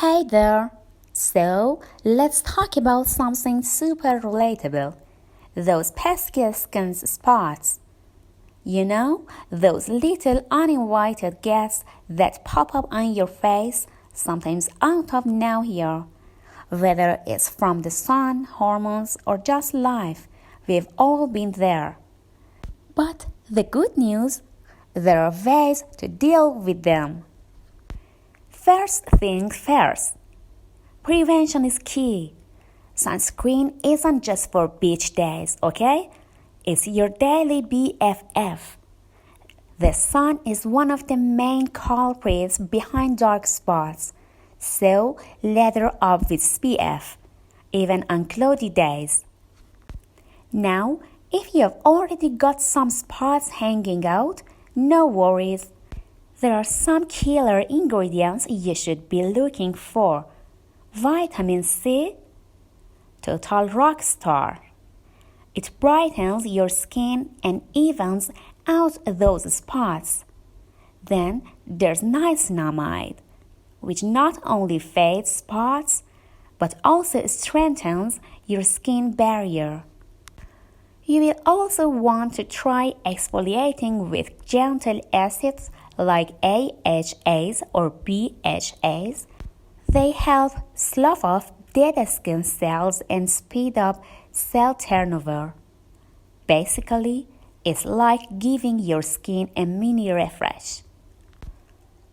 Hey there! So, let's talk about something super relatable. Those pesky skin spots. You know, those little uninvited guests that pop up on your face, sometimes out of nowhere. Whether it's from the sun, hormones, or just life, we've all been there. But the good news, there are ways to deal with them. First things first, prevention is key. Sunscreen isn't just for beach days, okay? It's your daily BFF. The sun is one of the main culprits behind dark spots, so lather up with SPF, even on cloudy days. Now, if you have already got some spots hanging out, no worries. There are some killer ingredients you should be looking for. Vitamin C, total rock star. It brightens your skin and evens out those spots. Then there's niacinamide, which not only fades spots, but also strengthens your skin barrier. You will also want to try exfoliating with gentle acids like AHAs or BHAs. They help slough off dead skin cells and speed up cell turnover. Basically, it's like giving your skin a mini refresh.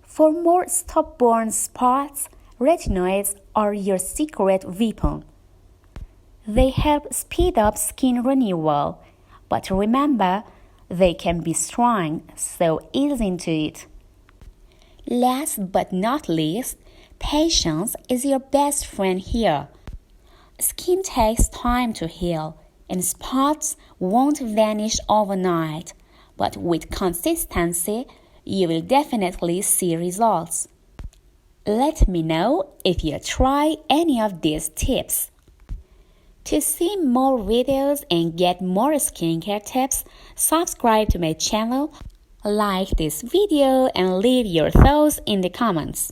For more stubborn spots, retinoids are your secret weapon. They help speed up skin renewal, but remember, they can be strong, so ease into it. Last but not least, patience is your best friend here. Skin takes time to heal, and spots won't vanish overnight, but with consistency, you will definitely see results. Let me know if you try any of these tips. To see more videos and get more skincare tips, subscribe to my channel, like this video, and leave your thoughts in the comments.